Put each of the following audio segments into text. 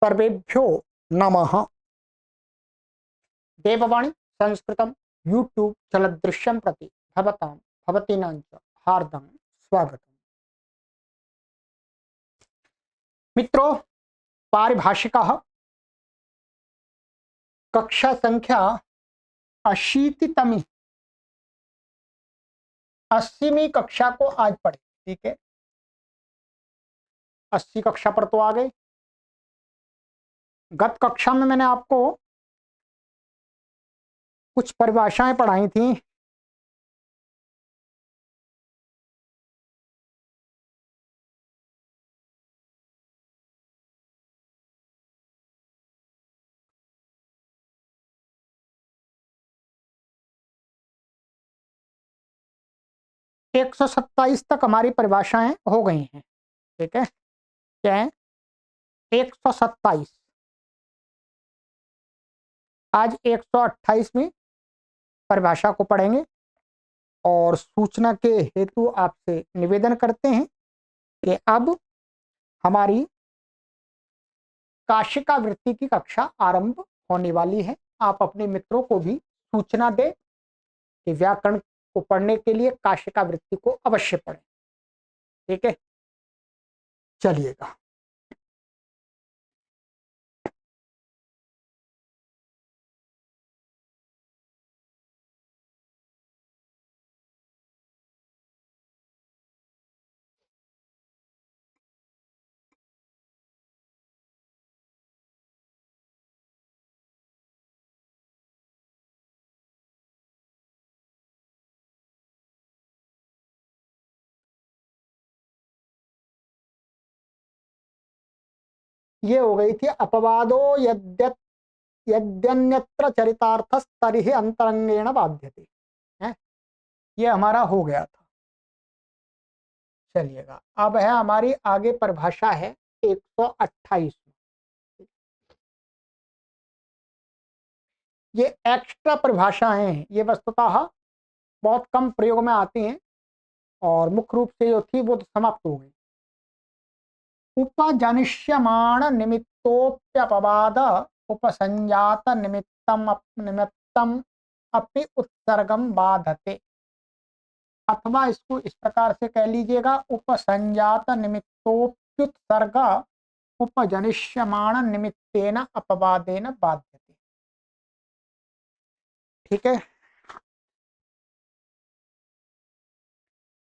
सर्वेभ्यो नमः। देववाणी संस्कृतम यूट्यूब चलदृश्यं प्रति भवतां भवतीनां च हार्दं स्वागतम्। मित्रों, पारिभाषिकः कक्षा संख्या 80तमी 80वीं कक्षा को आज पढ़े। ठीक है, 80 कक्षा पर तो आ गए। गत कक्षा में मैंने आपको कुछ परिभाषाएं पढ़ाई थी। एक 127 तक हमारी परिभाषाएं हो गई हैं। ठीक है, क्या है? 127। आज 128वीं परिभाषा को पढ़ेंगे और सूचना के हेतु आपसे निवेदन करते हैं कि अब हमारी काशिका वृत्ति की कक्षा आरंभ होने वाली है। आप अपने मित्रों को भी सूचना दें कि व्याकरण को पढ़ने के लिए काशिका वृत्ति को अवश्य पढ़ें। ठीक है, चलिएगा। ये हो गई थी अपवादो यद्यन्यत्र चरितार्थस्तरिहि अंतरंगेण बाध्यते। है, ये हमारा हो गया था। चलिएगा, अब है हमारी आगे परिभाषा है 128। ये एक्स्ट्रा परिभाषाएं हैं, ये वस्तुतः बहुत कम प्रयोग में आती हैं और मुख्य रूप से जो थी वो तो समाप्त हो गई। उपजनिष्यमाण निमित्तोप्यपवाद उपसंजात निमित्तम अपि उत्सर्गम बाधते। अथवा इसको इस प्रकार से कह लीजिएगा, उपसंजात निमित्तोप्युत्सर्ग उपजनिष्यमाण निमित्तेन अपवादेन बाध्यते। ठीक है,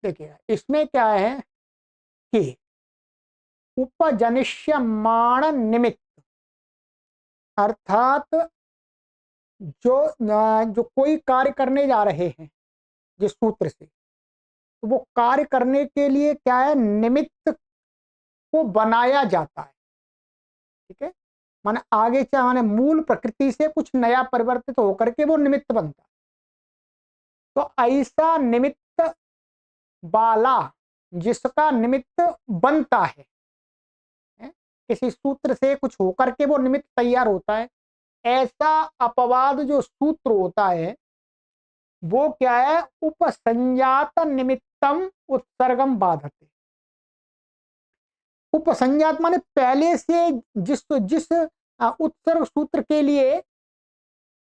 देखिए इसमें क्या है कि उपजनिष्यमाण निमित्त अर्थात जो कोई कार्य करने जा रहे हैं जिस सूत्र से, तो वो कार्य करने के लिए क्या है, निमित्त को बनाया जाता है। ठीक है, माने आगे क्या माने मूल प्रकृति से कुछ नया परिवर्तित होकर के वो निमित्त बनता है। तो ऐसा निमित्त वाला जिसका निमित्त बनता है, किसी सूत्र से कुछ होकर के वो निमित्त तैयार होता है, ऐसा अपवाद जो सूत्र होता है वो क्या है, उपसंजात निमित्तम उत्सर्गम बाधते। उपसंजात माने पहले से जिस जिस उत्सर्ग सूत्र के लिए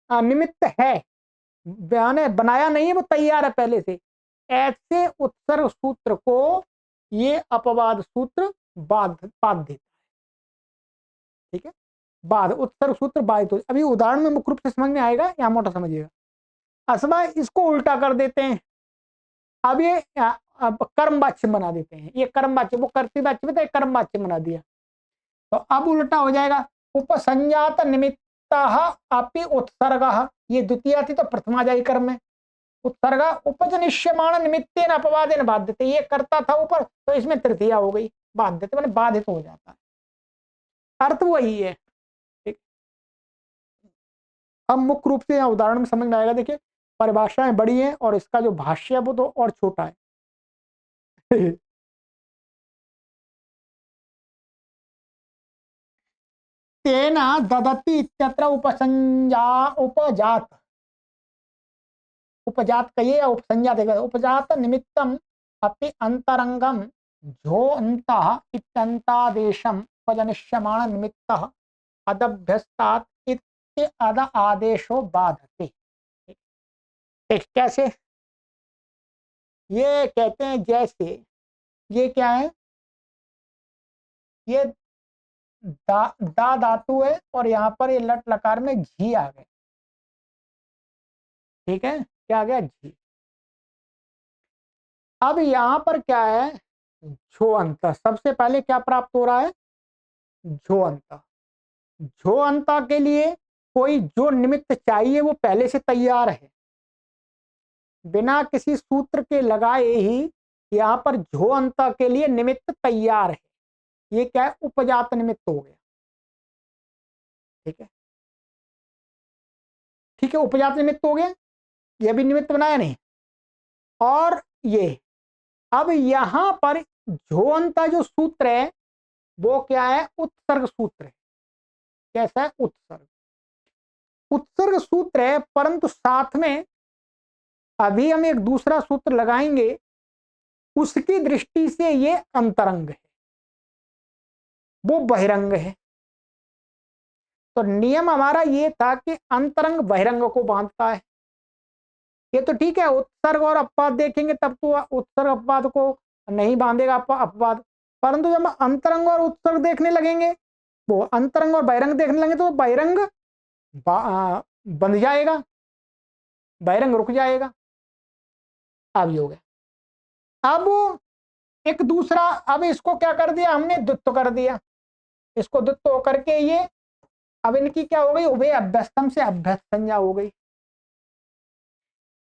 निमित्त है, बनाया नहीं है, वो तैयार है पहले से, ऐसे उत्सर्ग सूत्र को ये अपवाद सूत्र बाध देता है। ठीक है, बाध उत्सर्ग सूत्र बाधित हो। अभी उदाहरण में मुख्य रूप से समझ में आएगा, या मोटा समझिएगा। अथवा इसको उल्टा कर देते हैं। अब ये अब कर्म वाच्य बना देते हैं। ये कर्म वाच्य, वो कर्तृ वाच्य में था, कर्म वाच्य बना दिया। तो अब उल्टा हो जाएगा, उपसंजात निमित्तः अपि उत्सर्गः। ये द्वितीय थी तो प्रथमा जाई कर्म में उत्सर्ग उपजनिष्यमाण निमित्तेन अपवादेन बाध्यते। ये करता था ऊपर, तो इसमें तृतीया हो गई, बाध्यते माने बाधित हो जाता है। अर्थ वही है। ठीक, अब मुख्य रूप से यहाँ उदाहरण में समझ में आएगा। देखिए परिभाषाएं बड़ी हैं और इसका जो भाष्य है वो तो और छोटा है। तेन ददति इत्यत्र उपजात कहिए या उपसंजात है, उपजात निमित्तम अपि अंतरंगम झो अंतः इत्यंतादेशम उपजनिष्यमाण निमित्तः अदभ्यस्तात् इति अद आदेशो बाधते। कैसे? ये कहते हैं जैसे ये क्या है, ये दा धातु है और यहाँ पर ये लट लकार में झी आ गए। ठीक है, क्या आ गया? झी। अब यहाँ पर क्या है? झो अंत। सबसे पहले क्या प्राप्त हो रहा है? झो अंत। झो अंत के लिए कोई जो निमित्त चाहिए वो पहले से तैयार है, बिना किसी सूत्र के लगाए ही यहाँ पर झो अंत के लिए निमित्त तैयार है। ये क्या है? उपजात निमित्त हो गया। ठीक है, ठीक है, उपजात निमित्त हो गया। ये भी निमित्त बनाया नहीं। और ये अब यहां पर झोंता जो सूत्र है वो क्या है? उत्सर्ग सूत्र है। कैसा है? उत्सर्ग। उत्सर्ग सूत्र है, परंतु साथ में अभी हम एक दूसरा सूत्र लगाएंगे, उसकी दृष्टि से ये अंतरंग है, वो बहिरंग है। तो नियम हमारा ये था कि अंतरंग बहिरंग को बांधता है। ये तो ठीक है, उत्सर्ग और अपवाद देखेंगे तब तो उत्सर्ग अपवाद को नहीं बांधेगा अपवाद, परंतु जब अंतरंग और उत्सर्ग देखने लगेंगे, वो अंतरंग और बहिरंग देखने लगेंगे तो बहिरंग बंध जाएगा, बहिरंग रुक जाएगा। अब ये हो गया। अब एक दूसरा, अब इसको क्या कर दिया हमने? द्वित्व कर दिया। इसको द्वित्व होकर के ये अब इनकी क्या हो गई? उभय अभ्यस्तम से अभ्यस्त संज्ञा हो गई।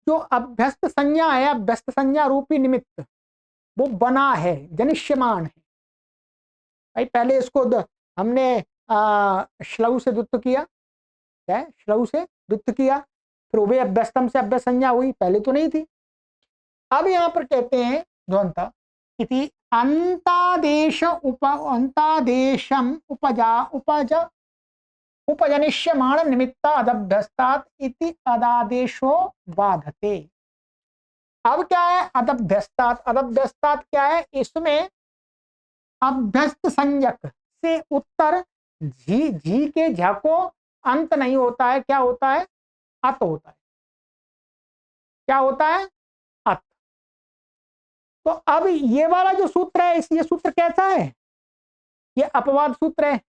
जो अभ्यस्त संज्ञा है, अभ्यस्त संज्ञा रूपी निमित्त वो बना है, जनिष्यमान है। भाई पहले इसको हमने श्लव से द्वित्व किया, क्या है? श्लव से द्वित्व किया, फिर उभय अभ्यस्तम से अभ्यस्त संज्ञा हुई, पहले तो नहीं थी। अब यहां पर कहते हैं ध्वंता इति अंतादेश अंतादेशम उपजनिष्यमाण निमित्ता अदभ्यस्तात् इति अदादेशो बाधते। अब क्या है? अदभ्यस्तात्। अदभ्यस्तात् क्या है? इसमें अभ्यस्त संज्ञक से उत्तर झी, झी के झ को अंत नहीं होता है, क्या होता है? अत होता है। क्या होता है? अत। तो अब ये वाला जो सूत्र है, ये सूत्र कैसा है? ये अपवाद सूत्र है।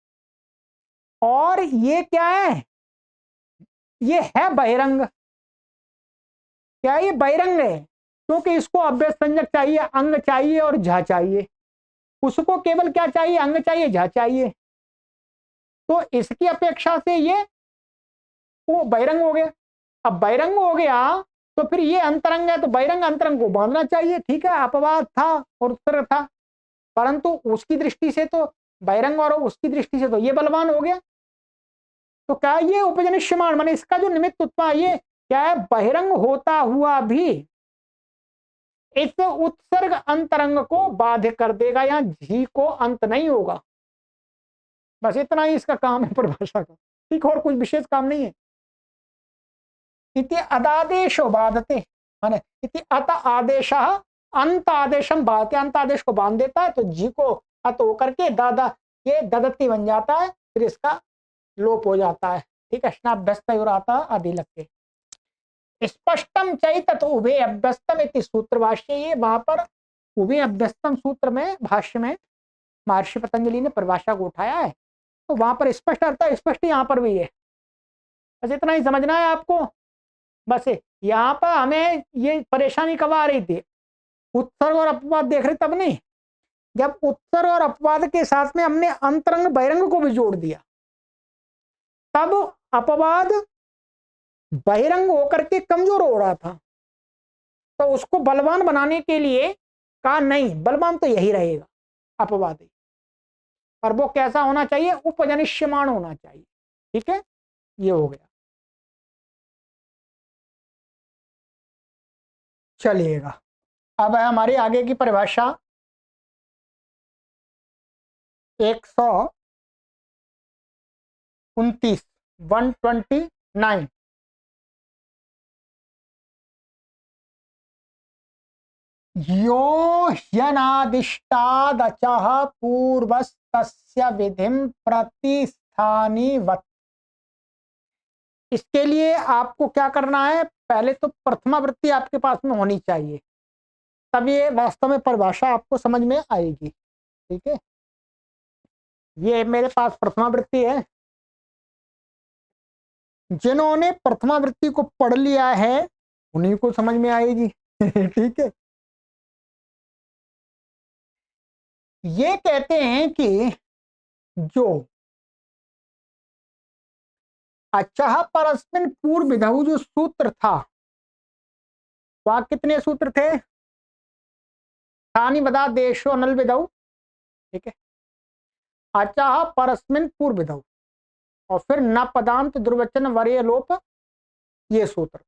और ये क्या है? ये है बहिरंग। क्या है? ये बहिरंग है, क्योंकि इसको अभ्यस्त संज्ञक चाहिए, अंग चाहिए और झ चाहिए। उसको केवल क्या चाहिए? अंग चाहिए, झ चाहिए। तो इसकी अपेक्षा से ये वो बहिरंग हो गया। अब बहिरंग हो गया तो फिर ये अंतरंग है, तो बहिरंग अंतरंग को बांधना चाहिए। ठीक है, अपवाद था और उत्तर था, परंतु उसकी दृष्टि से तो बहिरंग और उसकी दृष्टि से तो ये बलवान हो गया। तो क्या ये उपजनिष्यमान माने इसका जो निमित्त उत्पाद ये क्या है? बहिरंग होता हुआ भी इस उत्सर्ग अंतरंग को बाध्य कर देगा, या झी को अंत नहीं होगा। बस इतना ही इसका काम है परिभाषा का, ठीक, और कुछ विशेष काम नहीं है। इति अदादेशो बाधते माने इति अत आदेश अंत आदेशम बाधते, अंत आदेश को बांध देता है, तो जी को अत होकर के दादा ये ददत्ती बन जाता है, फिर इसका लोप हो जाता है। ठीक है, स्नाभ्यस्त आता आदि लग के। स्पष्टम चैत तो उभय अभ्यस्तम इति सूत्र भाष्य, ये वहां पर उभय अभ्यस्तम सूत्र में भाष्य में महर्षि पतंजलि ने परिभाषा को उठाया है, तो वहां पर स्पष्ट अर्थ है, स्पष्ट यहाँ पर भी है। बस इतना ही समझना है आपको। बस यहाँ पर हमें ये परेशानी कब आ रही थी? उत्सर्ग और अपवाद देख रहे तब नहीं, जब उत्सर्ग और अपवाद के साथ में हमने अंतरंग बहिरंग को भी जोड़ दिया, तब अपवाद बहिरंग होकर के कमजोर हो रहा था। तो उसको बलवान बनाने के लिए कहा नहीं, बलवान तो यही रहेगा अपवाद ही, पर वो कैसा होना चाहिए? उपजनिष्यमान होना चाहिए। ठीक है, ये हो गया। चलिएगा, अब है हमारी आगे की परिभाषा 129 129। यो ह्यनादिष्टादचः पूर्वस्तस्य विधिं प्रतिस्थापयति स्थानीवत। इसके लिए आपको क्या करना है, पहले तो प्रथमा वृत्ति आपके पास में होनी चाहिए, तब ये वास्तव में परिभाषा आपको समझ में आएगी। ठीक है, ये मेरे पास प्रथमा वृत्ति है। जिन्होंने प्रथमा वृत्ति को पढ़ लिया है उन्हीं को समझ में आएगी। ठीक है, ये कहते हैं कि जो अचः परस्मिन् पूर्व विधौ जो सूत्र था, वहां कितने सूत्र थे, स्थानी बदा देशो अनल विधौ। ठीक है, अचः परस्मिन् पूर्व विधौ और फिर न पदांत दुर्वचन वरीय लोप, ये सूत्र था।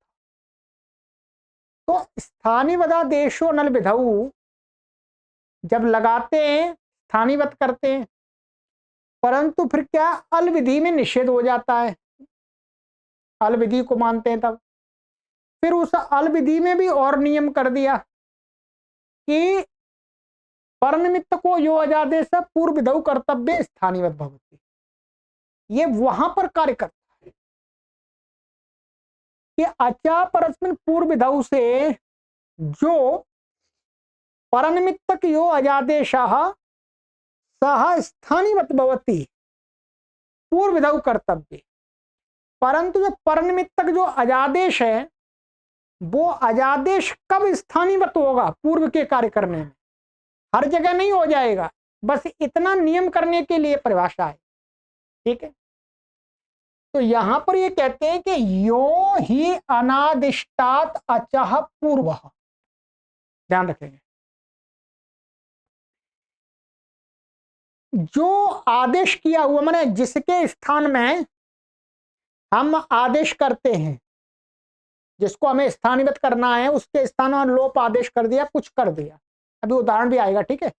तो स्थानी बदा देशो अनल विधौ जब लगाते हैं स्थानीवत करते हैं, परंतु फिर क्या अल विधि में निषेध हो जाता है, अल विधि को मानते हैं तब। फिर उस अल विधि में भी और नियम कर दिया कि परनिमित्त को यो अजादेश पूर्व विधौ कर्तव्य स्थानीवत भवति। ये वहां पर कार्य करता है कि अचा परस्मिन् पूर्व विधौ से जो परनिमित्तक यो अजादेश सह स्थानीवत भवति पूर्व विधौ कर्तव्य। परंतु जो परनिमित्तक जो अजादेश है वो अजादेश कब स्थानीवत होगा, पूर्व के कार्य करने में, हर जगह नहीं हो जाएगा, बस इतना नियम करने के लिए परिभाषा है। ठीक है, तो यहां पर ये कहते हैं कि यो ही अनादिष्टात अचः पूर्व, ध्यान रखेंगे, जो आदेश किया हुआ माने जिसके स्थान में हम आदेश करते हैं, जिसको हमें स्थानीवत करना है उसके स्थान में लोप आदेश कर दिया, कुछ कर दिया, अभी उदाहरण भी आएगा। ठीक है,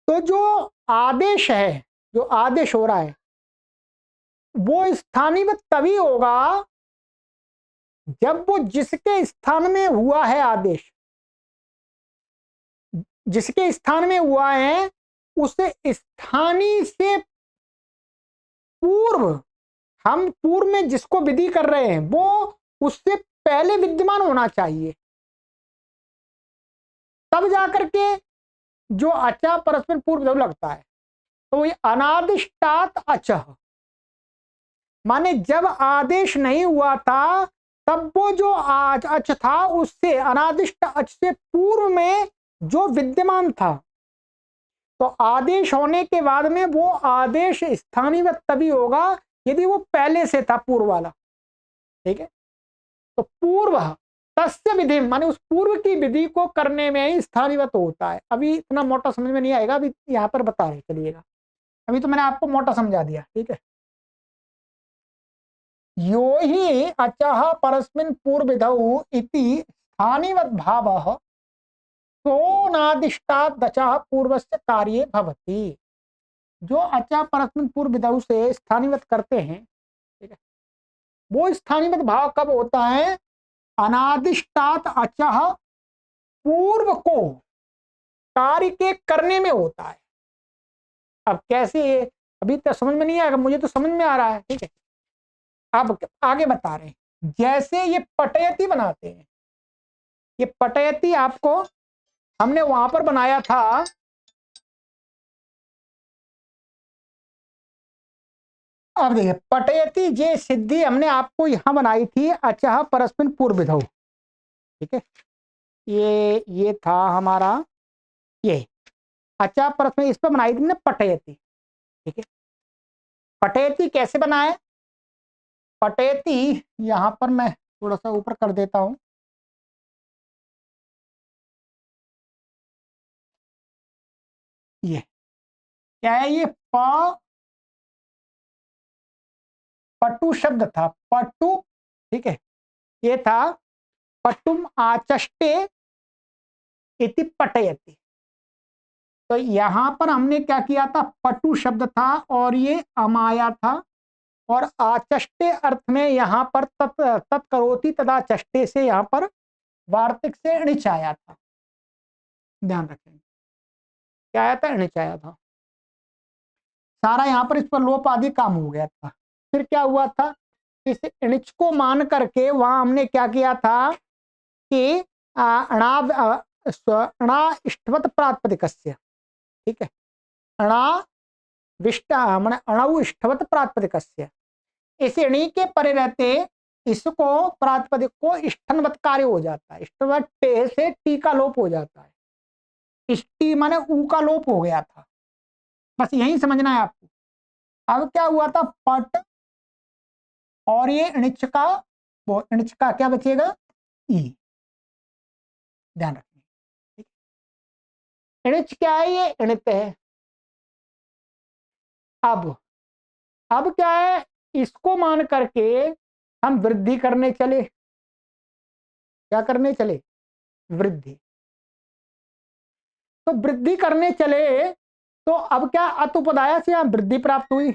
तो जो आदेश है, जो आदेश हो रहा है वो स्थानीवत तभी होगा जब वो जिसके स्थान में हुआ है आदेश, जिसके स्थान में हुआ है उस स्थानीय से पूर्व, हम पूर्व में जिसको विधि कर रहे हैं वो उससे पहले विद्यमान होना चाहिए, तब जाकर के जो अचा परस्पर पूर्व विधौ लगता है। तो ये अनादिष्टात अचः माने जब आदेश नहीं हुआ था तब वो जो अच था उससे अनादिष्ट अच से पूर्व में जो विद्यमान था, तो आदेश होने के बाद में वो आदेश स्थानीवत तभी होगा यदि वो पहले से था, पूर्व वाला। ठीक है, तो पूर्व तस्य विधि माने उस पूर्व की विधि को करने में ही स्थानीवत होता है। अभी इतना मोटा समझ में नहीं आएगा, अभी यहाँ पर बता रहे चलिएगा, अभी तो मैंने आपको मोटा समझा दिया। ठीक है, यो ही अचः परस्मिन् पूर्व विधौ इति स्थानीवत भावः सोनादिष्टात् दचः पूर्वस्य कार्ये भवति। जो अचा परस्मिन् पूर्व विधौ से स्थानीवत करते हैं, ठीक है, वो स्थानीवत भाव कब होता है, अनादिष्टात अचः पूर्व को कार्य के करने में होता है। अब कैसे, अभी तो समझ में नहीं आएगा, मुझे तो समझ में आ रहा है। ठीक है, अब आगे बता रहे हैं, जैसे ये पटयति बनाते हैं, ये पटयति आपको हमने वहां पर बनाया था, अब देखिए पटयति जे सिद्धि हमने आपको यहां बनाई थी अचः परस्मिन् पूर्व विधौ। ठीक है, ये था हमारा, ये अचा परस्मिन्, इस पर बनाई थी ना पटयति। ठीक है, पटयति कैसे बनाए, पटयति यहां पर मैं थोड़ा सा ऊपर कर देता हूं, ये क्या है, ये पटु शब्द था, पटु। ठीक है, ये था पटुम आचष्टे इति पटयति। तो यहां पर हमने क्या किया था, पटु शब्द था और ये अमाया था, और आचष्टे अर्थ में यहां पर तत्करोति तदा चष्टे से यहां पर वार्तिक से णिच आया था। ध्यान रखें क्या आया था, णिच आया था। सारा यहाँ पर इस पर लोप आदि काम हो गया था। फिर क्या हुआ था, इस इणिच को मान करके वहां हमने क्या किया था कि अणा इष्टवत प्रातिपदिकस्य, ठीक है, माने अणु इष्टवत प्रातिपदिकस्य, इस इणी के परे रहते इसको प्रातिपदिक को इष्टनवत कार्य हो जाता है। इष्टवत टे से टी का लोप हो जाता है, इष्टि माने ऊ का लोप हो गया था। बस यही समझना है आपको। अब क्या हुआ था, पट और ये इणिच का, वो इणिच का क्या बचेगा, ई, ध्यान रखिए। इणिच क्या है, ये इणित है। अब क्या है, इसको मान करके हम वृद्धि करने चले। क्या करने चले, वृद्धि। तो वृद्धि करने चले तो अब क्या अतुपदाया से यहां वृद्धि प्राप्त हुई।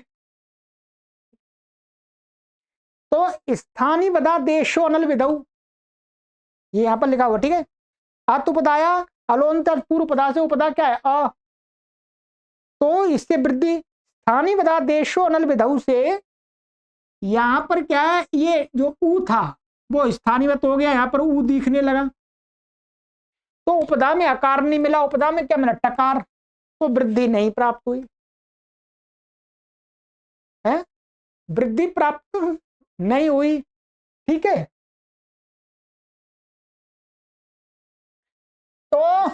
तो स्थानीय बदा देशो अनल विधौ, ये यहां पर लिखा हुआ, ठीक है। अतुपदाया अलोन्तर पूर्व पदा से उपदा क्या है, अ, तो इससे वृद्धि। स्थानीय बदा देशो अनल विधौ से यहां पर क्या है, ये जो ऊ था वो स्थानीयवत हो गया, यहां पर ऊ दिखने लगा। तो उपदा में आकार नहीं मिला, उपदा में क्या मिला, टकार, तो वृद्धि नहीं प्राप्त हुई है, वृद्धि प्राप्त नहीं हुई, ठीक है। तो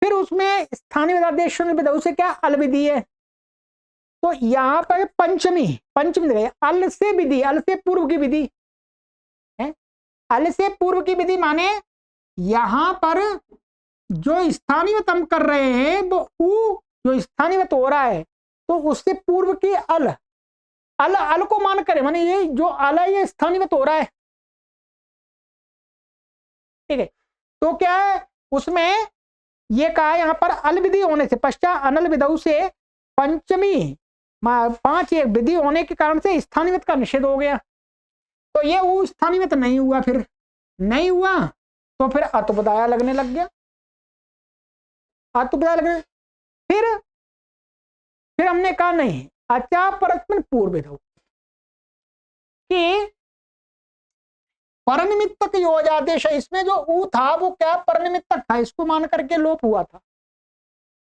फिर उसमें स्थानीय आदेश से क्या अलविधि है। तो यहां पर पंचमी पंचमी अल से विधि, अल से पूर्व की विधि है। अल से पूर्व की विधि माने यहां पर जो स्थानीयवत हम कर रहे हैं वो ऊ जो स्थानीयवत हो रहा है, तो उससे पूर्व की अल, अल अल को मान करे, माने ये जो अल है ये स्थानीयवत हो रहा है, ठीक है। तो क्या है उसमें ये कहा है यहां पर अल विधि होने से पश्चात अनल विधौ से पंचमी 5 एक विधि होने के कारण से स्थानीयवत का निषेध हो गया। तो ये वो स्थानीयवत नहीं हुआ, फिर नहीं हुआ तो फिर अतुपदाया लगने लग गया, अतुपदाया लगने। फिर हमने कहा नहीं, अचा परस्पर पूर्व विधौ कि परनिमित्तक योजादेश, इसमें जो ऊ था वो क्या परनिमित्तक था, इसको मान करके लोप हुआ था।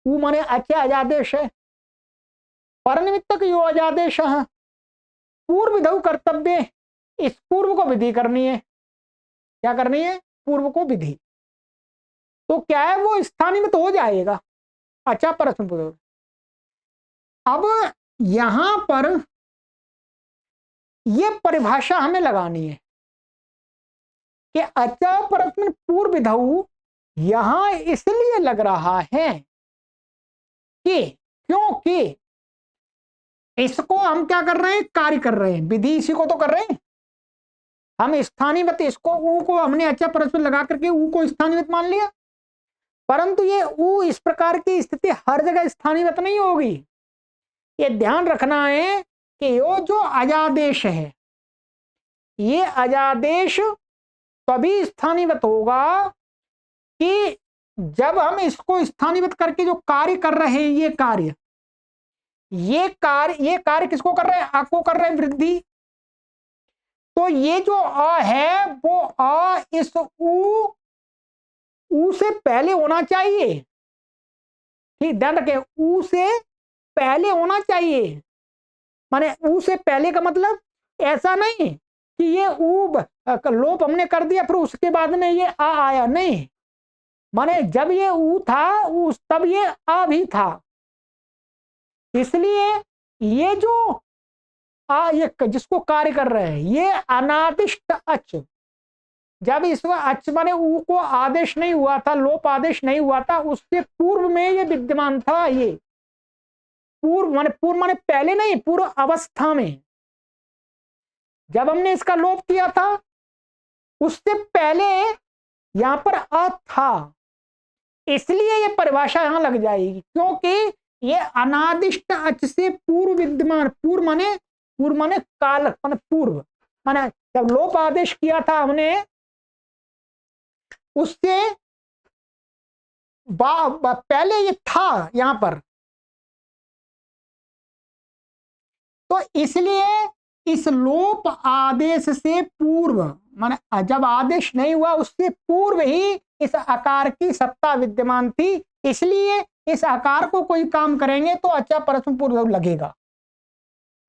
ऊ माने अच्छा अजादेश है, परनिमित्तक योजादेश पूर्व विधौ कर्तव्य, इस पूर्व को विधि करनी है। क्या करनी है, पूर्व को विधि। तो क्या है वो स्थानीयवत हो जाएगा, अच्छा परस्पर। अब यहां पर यह परिभाषा हमें लगानी है कि अचा परस्पर पूर्व विधौ यहां इसलिए लग रहा है कि क्योंकि इसको हम क्या कर रहे हैं, कार्य कर रहे हैं, विधि इसी को तो कर रहे हैं हम। स्थानीयवत इसको ऊ को हमने अच्छा परस्पर लगा करके ऊ को स्थानीयवत मान लिया, परंतु ये ऊ इस प्रकार की स्थिति हर जगह स्थानीयवत नहीं होगी। ये ध्यान रखना है कि यो जो अजादेश है, ये अजादेश तभी स्थानीयवत होगा कि जब हम इसको स्थानीयवत करके जो कार्य कर रहे हैं, ये कार्य किसको कर रहे हैं, आ को कर रहे हैं वृद्धि। तो ये जो अ है वो अ इस ऊ से पहले होना चाहिए, ठीक, ध्यान रखें, ऊ से पहले होना चाहिए। माने ऊ से पहले का मतलब ऐसा नहीं कि ये ऊ लोप हमने कर दिया फिर उसके बाद में ये आ आया, नहीं, माने जब ये ऊ था उस तब ये आ भी था। इसलिए ये जो ये जिसको कार्य कर रहे हैं ये अनादिष्ट अच, जब इसमें अच माने ऊ को आदेश नहीं हुआ था, लोप आदेश नहीं हुआ था, उससे पूर्व में ये विद्यमान था। ये पूर्व माने पहले नहीं, पूर्व अवस्था में जब हमने इसका लोप किया था उससे पहले यहां पर अ था, इसलिए ये परिभाषा यहां लग जाएगी, क्योंकि ये अनादिष्ट अच से पूर्व विद्यमान, पूर्व माने काल, माने पूर्व, माने जब लोप आदेश किया था हमने उससे पहले ये था यहां पर, तो इसलिए इस लोप आदेश से पूर्व, माने जब आदेश नहीं हुआ उससे पूर्व ही इस आकार की सत्ता विद्यमान थी, इसलिए इस आकार को कोई काम करेंगे तो अच्छा परस्पर पूर्व लगेगा।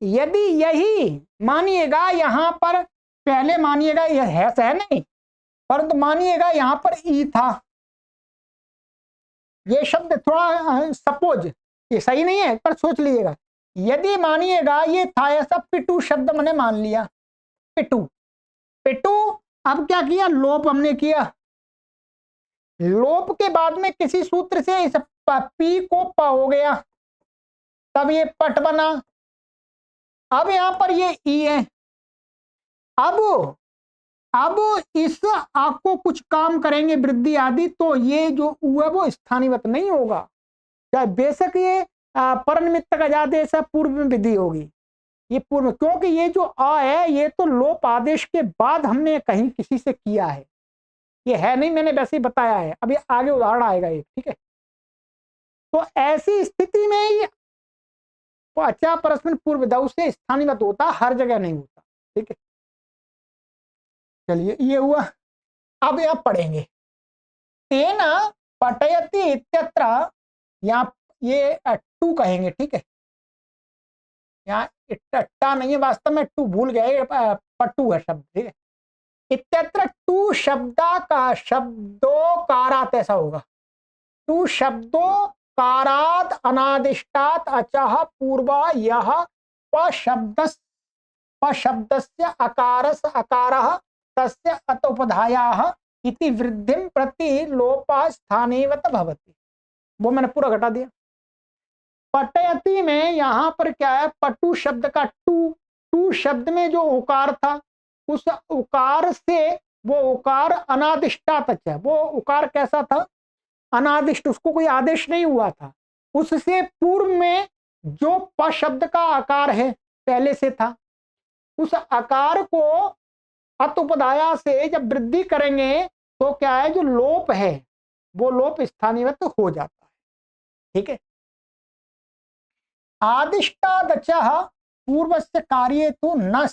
यदि यही मानिएगा, यहां पर पहले मानिएगा यह है नहीं, परंतु मानिएगा यहां पर ई था, ये शब्द थोड़ा सपोज, ये सही नहीं है पर सोच लीजिएगा, यदि मानिएगा ये था ऐसा, पिटू शब्द मैंने मान लिया, पिटू पिटू, अब क्या किया, लोप हमने किया, लोप के बाद में किसी सूत्र से इस पी को प हो गया, तब ये पट बना। अब यहां पर ये ई है, अब इस आपको कुछ काम करेंगे वृद्धि आदि, तो ये जो उ है वो स्थानीवत नहीं होगा, चाहे बेशक ये परनिमित्त का आदेश है, पूर्व में विधि होगी, ये पूर्व, क्योंकि ये जो अ है ये तो लोप आदेश के बाद हमने कहीं किसी से किया है, ये है नहीं, मैंने वैसे ही बताया है, अब ये आगे उदाहरण आएगा एक, ठीक है। तो ऐसी स्थिति में ये अच्छा परस्पर पूर्व दौ से स्थानीवत होता, हर जगह नहीं होता, ठीक है। चलिए ये हुआ, अब यहां पढ़ेंगे, तेना पटयति इत्यत्र, यहाँ ये टू कहेंगे, ठीक है, यहाँ टट्टा नहीं है, वास्तव में टू भूल गए, पट्टू है शब्द, ठीक है। इत्यत्र टू शब्दा का शब्दों कारात, ऐसा होगा, टू शब्दों कारात अनादिष्टात अचः पूर्वा यह पशब्दस्य अकारस अकारः तस्य अतोपधायाः इति वृद्धिं प्रति लोपा स्थानीवत भवति। वो मैंने पूरा घटा दिया। पटयति में यहां पर क्या है, पटु शब्द का टू शब्द में जो उकार था, उस उकार से वो उकार अनादिष्टात, अच्छा वो उकार कैसा था, अनादिष्ट, उसको कोई आदेश नहीं हुआ था, उससे पूर्व में जो प शब्द का आकार है पहले से था, उस आकार को अतुपदाया से जब वृद्धि करेंगे तो क्या है, जो लोप है वो लोप स्थानीवत हो जाता है, ठीक है। आदिष्टादचः पूर्वस्य कार्ये तो न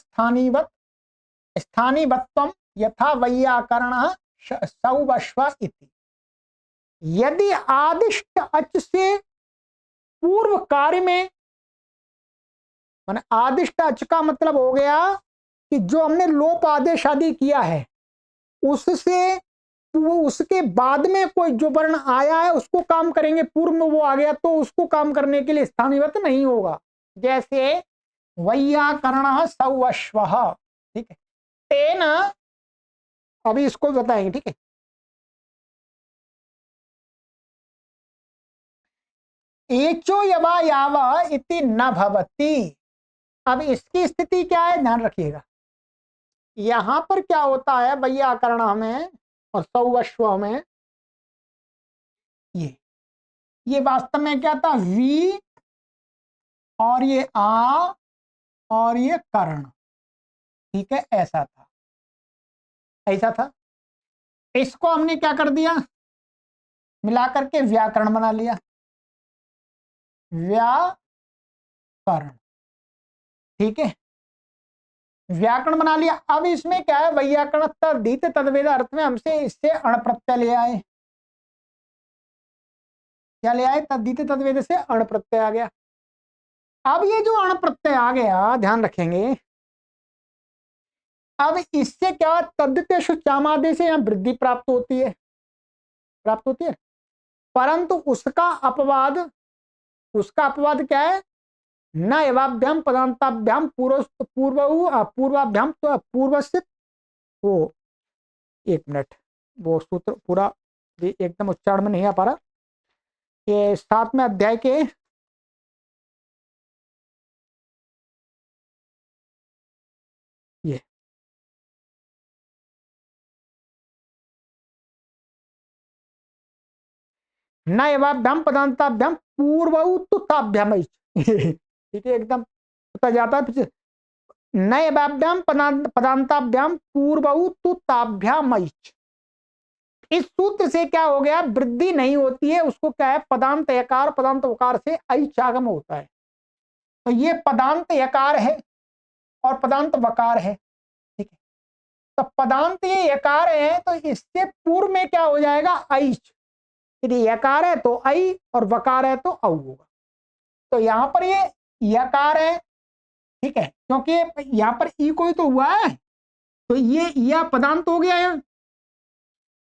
स्थानीवत्वम यथा वैयाकरणः सौवश्व इति। यदि आदिष्ट अच से पूर्व कार्य में, माने आदिष्ट अच का मतलब हो गया कि जो हमने लोप आदेश आदि किया है उससे उसके बाद में कोई जो वर्ण आया है उसको काम करेंगे, पूर्व में वो आ गया तो उसको काम करने के लिए स्थानीवत नहीं होगा, जैसे वैयाकरण सौवश्व, ठीक है। तेना, अभी इसको बताएंगे, ठीक है। एचो यवा यावा इति न भवति। अब इसकी स्थिति क्या है, ध्यान रखिएगा, यहां पर क्या होता है, वैयाकरण में और सौवश्व में, ये वास्तव में क्या था, वी और ये आ और ये कर्ण, ठीक है, ऐसा था, ऐसा था। इसको हमने क्या कर दिया, मिलाकर के व्याकरण बना लिया, व्याकरण, ठीक है, व्याकरण बना लिया। अब इसमें क्या है, वैयाकरण तद्धित तद्वेद अर्थ में हमसे इससे अण प्रत्यय ले आए, क्या ले आए, तद्धित तद्वेद से अण प्रत्यय आ गया। अब ये जो अण प्रत्यय आ गया, ध्यान रखेंगे, अब इससे क्या, तद्धितेषु चामादि से यहां वृद्धि प्राप्त होती है, परंतु उसका अपवाद क्या है, न एवाभ्याम पदांताभ्याम पूर्वाभ्याम पूर्वस्थित, वो एक मिनट, वो सूत्र पूरा एकदम उच्चारण में नहीं आ पा रहा, ये 7वें अध्याय के ये न एवाभ्याम पदांताभ्याम पूर्वताभ्याम ठीक है, एकदम पता जाता है, न एवाभ्याम पदांताभ्याम पूर्वताभ्याम, इस सूत्र से क्या हो गया, वृद्धि नहीं होती है, उसको क्या है, पदांत यकार पदांत उकार से ऐच आगम होता है, तो ये पदांत यकार है और पदांत वकार है, ठीक है। तो पदांत ये यकार है, तो इससे पूर्व में क्या हो जाएगा, ऐच। यदि यकार है तो ऐ और वकार है तो औ होगा। तो यहां पर ये यकार है, ठीक है, क्योंकि यहां पर ई कोई तो हुआ है, तो ये या पदांत हो गया है।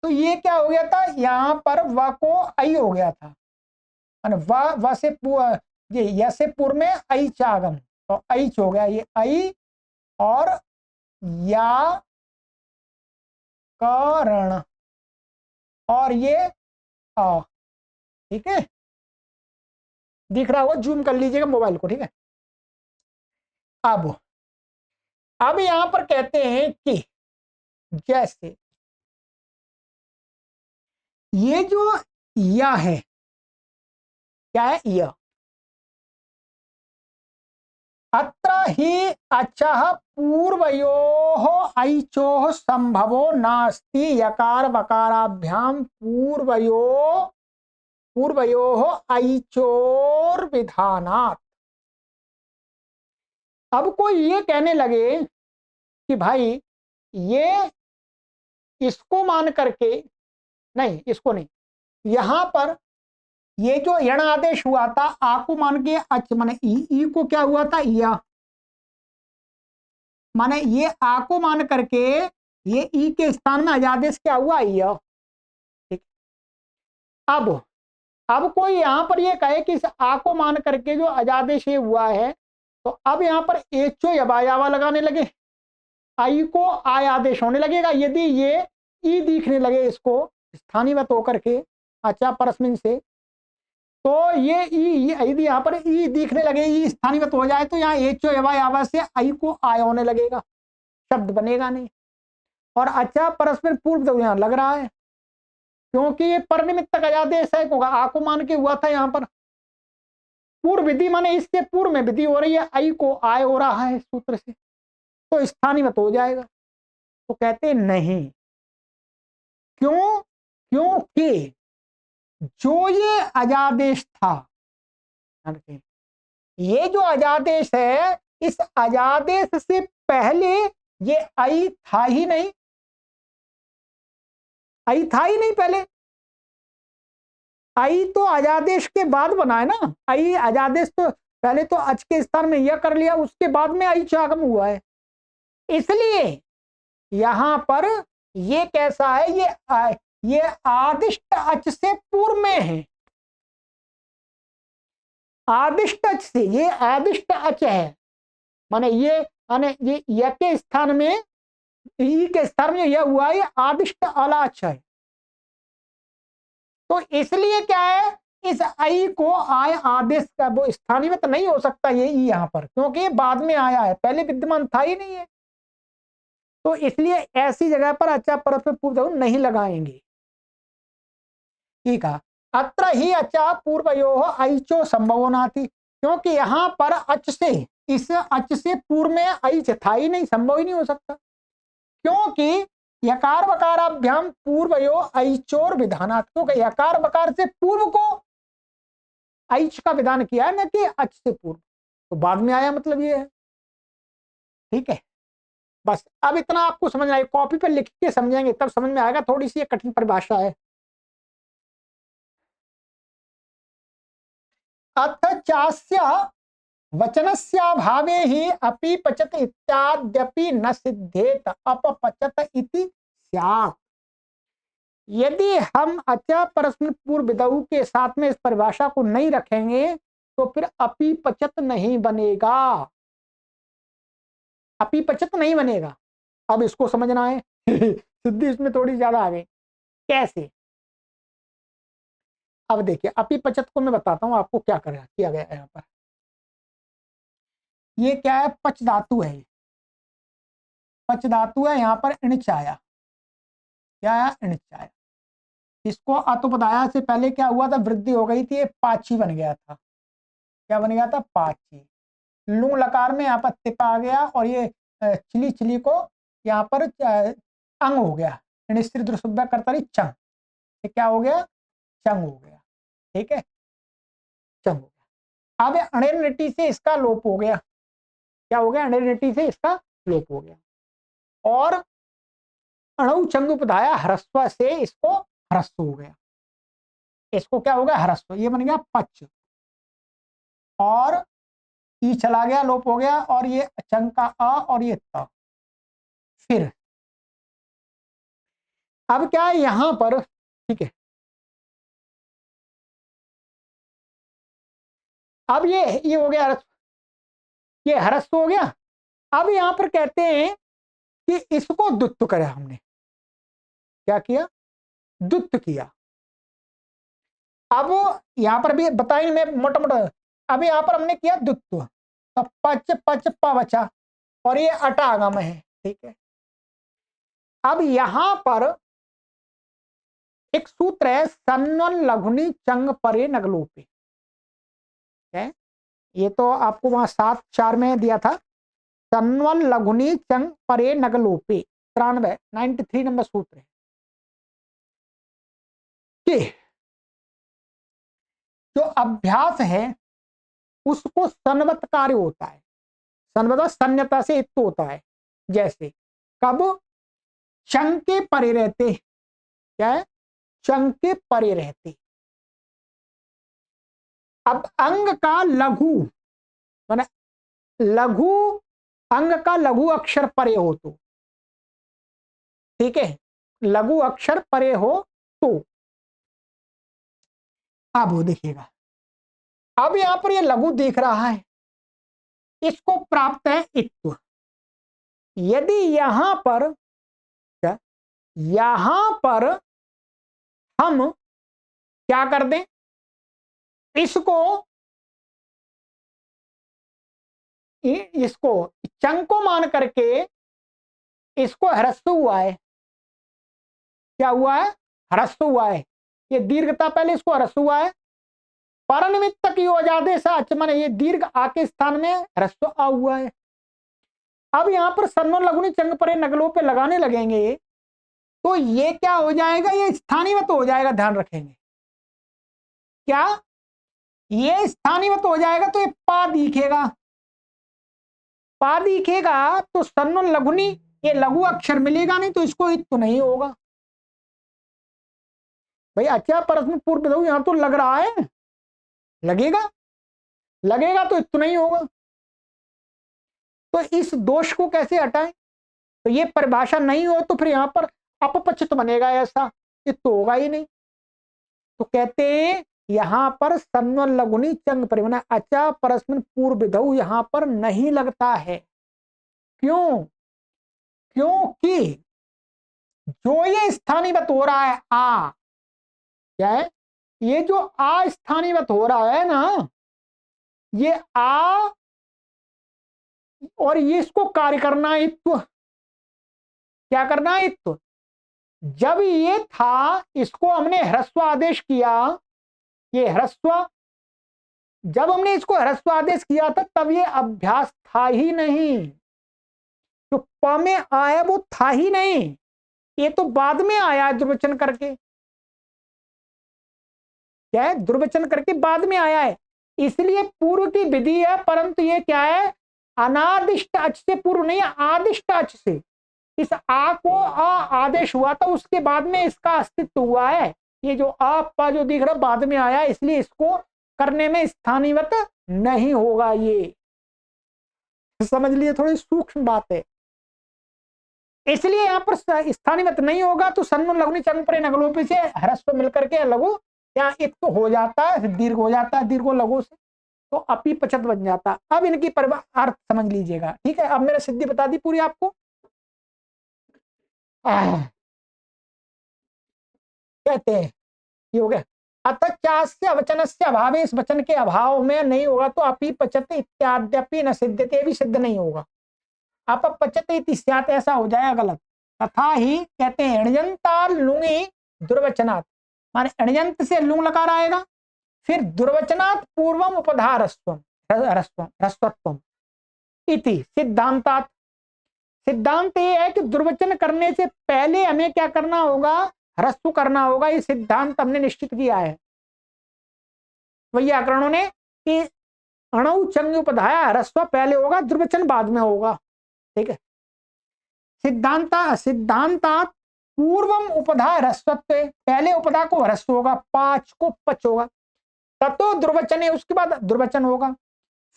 तो ये क्या हो गया था, यहां पर व को ऐ हो गया था, व से ये य से पूर्व में ऐच आगम, तो ऐच हो गया, ये ऐ और या करण और ये आ, ठीक है। दिख रहा होगा, जूम कर लीजिएगा मोबाइल को, ठीक है। अब यहां पर कहते हैं कि जैसे ये जो या है, क्या है, यह अत्र हि अचः पूर्वयोः ऐचोः संभवो नास्ति यकार वकाराभ्याम पूर्वयोः ऐचोर विधानात्। अब कोई ये कहने लगे कि भाई ये इसको मान करके, नहीं इसको नहीं, यहां पर ये जो यण आदेश हुआ था आ को मान के अच माने ई को क्या हुआ था, या माने ये आ को मान करके ये ई के स्थान में अजादेश क्या हुआ, या, ठीक। अब कोई यहां पर ये कहे कि इस आ को मान करके जो अजादेश ये हुआ है, तो अब यहां पर एचो यबायावा लगाने लगे, आई को आय आदेश होने लगेगा यदि ये ई दिखने लगे इसको स्थानीयवत होकर के अच्छा परस्मिन से। तो ये ई यदि यहाँ पर ई दिखने लगे, ई स्थानीयवत हो जाए, तो यहाँ एचो यबायावा से आई को आय होने लगेगा, शब्द बनेगा नहीं। और अच्छा परस्पर पूर्व तो यहाँ लग रहा है, क्योंकि ये परनिमित्तक अजादेश है, क्योंकि आ को मान के हुआ था यहाँ पर पूर्व विधि, माने इससे पूर्व में विधि हो रही है, आई को आय हो रहा है सूत्र से, तो स्थानीयवत हो जाएगा। तो कहते नहीं, क्यों, क्योंकि जो ये अजादेश था, ये जो अजादेश है, इस अजादेश से पहले ये आई था ही नहीं, आई था ही नहीं पहले, आई तो अजादेश के बाद बना है ना। आई अजादेश तो पहले तो अच के स्थान में यह कर लिया, उसके बाद में आई चागम हुआ है। इसलिए यहां पर ये कैसा है, ये आदिष्ट अच से पूर्व में है, आदिष्ट अच से, ये आदिष्ट अच है, माने ये य के स्थान में, ई के स्थान में यह हुआ है, आदिष्ट अला अच है। तो इसलिए क्या है, इस आई को आय आदेश का वो स्थानीयवत नहीं हो सकता ये ई यहां पर, क्योंकि ये बाद में आया है, पहले विद्यमान था ही नहीं है। तो इसलिए ऐसी जगह पर अच्छा परस्पर पूर्व नहीं लगाएंगे, ठीक है। अत्र ही अच्छा पूर्वयोः ऐचो संभवो थी, क्योंकि यहां पर अच से, इस अच से पूर्व में ऐच था ही नहीं, संभव ही नहीं हो सकता, क्योंकि यकार वकाराभ्याम पूर्वयो ऐचोर विधानात्, क्योंकि यकार वकार से पूर्व को ऐच का विधान किया है, न कि अच से पूर्व, तो बाद में आया, मतलब ये है, ठीक है। बस अब इतना आपको समझ आए, कॉपी पर लिख के समझेंगे तब समझ में आएगा, थोड़ी सी कठिन परिभाषा है। अथ चास्य वचनस्याभावे ही अपि पचत इत्याद्यपि न सिद्धेत अपपचत इति स्यात्। यदि हम अच परस्पर पूर्व विधौ के साथ में इस परिभाषा को नहीं रखेंगे तो फिर अपि पचत नहीं बनेगा, अपि पचत नहीं बनेगा। अब इसको समझना है सिद्धि इसमें थोड़ी ज्यादा आ गई। कैसे, अब देखिए अपि पचत को मैं बताता हूं आपको क्या किया गया है यहाँ पर। ये क्या है, पच धातु है, पच धातु है, यहाँ पर इणच आया, क्या आया, इणच आया। इसको अतुपदाया से पहले क्या हुआ था, वृद्धि हो गई थी, ये पाची बन गया था, क्या बन गया था, पाची। लू लकार में यहाँ पर तिप आ गया, और ये चिली चिली को यहाँ पर अंग हो गया, निश्चित करता रही चंग, ये क्या हो गया, चंग हो गया, ठीक है, चंग हो गया। अब अणिर्निटी से इसका लोप हो गया। क्या हो गया? अणिर्निटी से इसका लोप हो गया। और अणु चंगुपधाया ह्रस्व से इसको ह्रस्व हो गया। इसको क्या हो गया? ह्रस्व। ये बन गया पच। और ई चला गया, लोप हो गया। और ये चंग का अ और ये त। फिर अब क्या है यहां पर, ठीक है, अब ये हो गया, ये ह्रस्व हो गया। अब यहां पर कहते हैं कि इसको द्वित्व करा हमने। क्या किया? द्वित्व किया। अब यहां पर भी बताएंगे मैं मोटा मोटा। अब यहां पर हमने किया द्वित्व, तो पच पच प बचा और ये अटा आगम है। ठीक है, अब यहां पर एक सूत्र है, सन्वन लघुनी चंग परे नगलोपे। है, ये तो आपको वहां 7-4 में दिया था। सन्वन लघुनी चंग परे नगलोपे 93 नंबर सूत्र है कि जो अभ्यास है उसको सन्वत कार्य होता है। सन्वत सन्यता से युक्त होता है। जैसे कब? चंग के परे रहते। क्या है? चंग के परे रहते। अब अंग का लघु माने लघु, अंग का लघु अक्षर परे हो तो, ठीक है, लघु अक्षर परे हो तो। अब वो देखिएगा, अब यहां पर ये लघु दिख रहा है, इसको प्राप्त है इत्व। यदि यहां पर क्या, यहां पर हम क्या कर दें, इसको इसको चंग को मान करके इसको ह्रस्व हुआ है। क्या हुआ है? ह्रस्व हुआ है। ये दीर्घता पहले इसको ह्रस्व हुआ है। परनिमित्त की ओजादे से अचमन, ये दीर्घ आ के स्थान में ह्रस्व आ हुआ है। अब यहां पर सन्नो लघुनी चंग परे नगलों पे लगाने लगेंगे तो ये क्या हो जाएगा? ये स्थानीयवत हो जाएगा। ध्यान रखेंगे क्या? ये स्थानीयवत हो जाएगा तो ये पा दिखेगा। पा दिखेगा तो सन्नो लघुनी, ये लघु अक्षर मिलेगा नहीं तो इसको इत तो नहीं होगा। भाई अच्छा परस्पर पूर्व विधेय यहां तो लग रहा है, लगेगा, लगेगा तो इत नहीं होगा। तो इस दोष को कैसे हटाएं? तो ये परिभाषा नहीं हो तो फिर यहां पर अपपचित बनेगा, ऐसा ये तो होगा ही नहीं। तो कहते हैं यहां पर सन्वन लघुनी चंग परिवना अचा परस्मिन पूर्व विधौ यहां पर नहीं लगता है। क्यों? क्योंकि जो ये स्थानीयवत हो रहा है आ, क्या है? ये जो आ स्थानीयवत हो रहा है ना, ये आ और ये इसको कार्य करना है इत्व। क्या करना है? इत्व। जब ये था इसको हमने ह्रस्व आदेश किया, ये ह्रस्व, जब हमने इसको ह्रस्व आदेश किया था तब ये अभ्यास था ही नहीं। तो प में आया वो था ही नहीं, ये तो बाद में आया है दुर्वचन करके। क्या है? दुर्वचन करके बाद में आया है, इसलिए पूर्व की विधि है। परंतु ये क्या है? अनादिष्ट अच से पूर्व नहीं, आदिष्ट अच से। इस आ को आ आदेश हुआ था, उसके बाद में इसका अस्तित्व हुआ है। ये जो आ पा जो दिख रहा बाद में आया, इसलिए इसको करने में स्थानीयवत नहीं होगा। ये समझ लिए, थोड़ी सूक्ष्म बात है। इसलिए यहां पर स्थानीयवत नहीं होगा तो सन्मुन लघुनी चंग परे नगलोपी से ह्रस्व मिलकर के लघु यहाँ एक तो हो जाता है, दीर्घ हो जाता है, दीर्घ लघु से तो अपी पचत बन जाता है। अब इनकी अर्थ समझ लीजिएगा, ठीक है। अब मैंने सिद्धि बता दी पूरी आपको। कहते हैं ये हो गया। अतः चास्य वचन से अभाव, इस वचन के अभाव में नहीं होगा तो अपी पचत इत्याद्यपि न सिद्धते, भी सिद्ध नहीं होगा। अप पचत इत्यात ऐसा हो जाएगा गलत। तथा ही कहते हैं अणजंता लुंगी दुर्वचनात्, माने अणजंत से लुंग लकार आएगा, फिर दुर्वचनात् पूर्वम उपधारस्वम ह्रस्वत्वम इति सिद्धांतात। सिद्धांत ये है कि दुर्वचन करने से पहले हमें क्या करना होगा? ह्रस्व करना होगा। ये सिद्धांत हमने निश्चित किया है व्याकरणों ने कि अणु चंग उपधाया ह्रस्व पहले होगा, द्विवचन बाद में होगा। ठीक है। सिद्धांतात पूर्वम उपधा ह्रस्वत्व, पहले उपधा को ह्रस्व होगा, पांच को पच होगा, ततो द्विवचन है, उसके बाद द्विवचन होगा।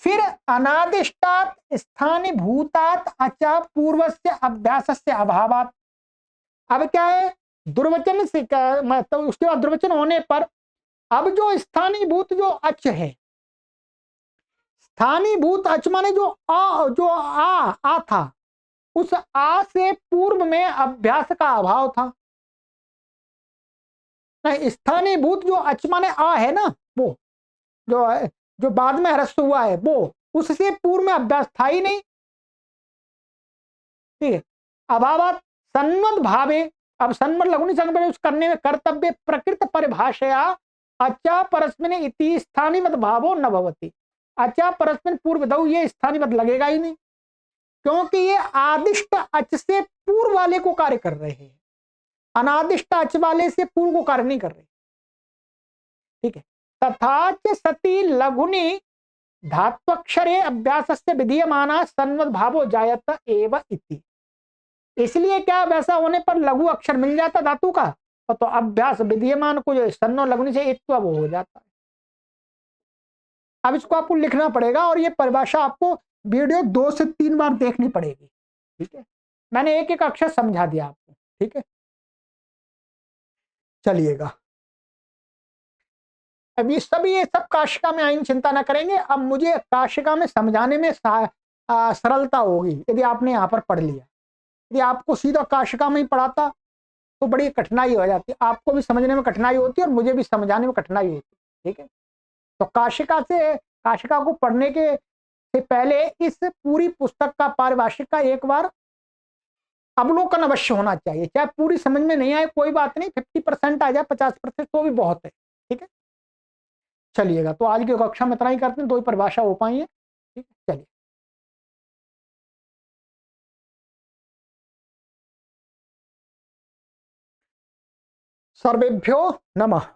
फिर अनादिष्टात स्थानीभूतात अचा पूर्वस्य अभ्यासस्य अभावात। अब क्या है, द्विवचन से मतलब उसके बाद द्विवचन होने पर अब जो स्थानीभूत जो अच है, स्थानीभूत अच माने जो आ था, उस आ से पूर्व में अभ्यास का अभाव था। नहीं, स्थानीभूत जो अच माने आ है ना, वो जो बाद में ह्रस्व हुआ है, वो उससे पूर्व में अभ्यास था ही नहीं। ठीक है। अभावात सन्मत भावे, अब सन्मत लघुनी संज्ञा उस करने में कर्तव्य प्रकृत परिभाषया अचा परस्मिन इति स्थानीवत भावो न भवति। अचा परस्मिन पूर्व दौ, ये स्थानीवत लगेगा ही नहीं, क्योंकि ये आदिष्ट अच से पूर्व वाले को कार्य कर रहे हैं, अनादिष्ट अच वाले से पूर्व को कार्य नहीं कर रहे। ठीक है। तथा च सती लघुनी धात्वक्षरे अभ्यासस्य विधीयमाना सन्मत भावो जायत एव इति। इसलिए क्या, वैसा होने पर लघु अक्षर मिल जाता धातु का, तो अभ्यास विधीयमान को जो सन्नो लघुनी से एक वो हो जाता है। अब इसको आपको लिखना पड़ेगा और ये परिभाषा आपको वीडियो 2 से 3 बार देखनी पड़ेगी। ठीक है। मैंने एक एक अक्षर समझा दिया आपको। ठीक है। चलिएगा, अब ये सब काशिका में आएंगे, चिंता ना करेंगे। अब मुझे काशिका में समझाने में सरलता होगी यदि आपने यहाँ पर पढ़ लिया। यदि आपको सीधा काशिका में ही पढ़ाता तो बड़ी कठिनाई हो जाती, आपको भी समझने में कठिनाई होती और मुझे भी समझाने में कठिनाई होती। ठीक है। तो काशिका को पढ़ने के से पहले इस पूरी पुस्तक का पारिभाषिक का एक बार अवलोकन अवश्य होना चाहिए। चाहे पूरी समझ में नहीं आए कोई बात नहीं, 50% आ जाए, 50% तो भी बहुत है। ठीक है। चलिएगा, तो आज की कक्षा में इतना ही करते हैं, 2 ही परिभाषा हो पाई है। ठीक है। चलिए, सर्वेभ्यो नमः।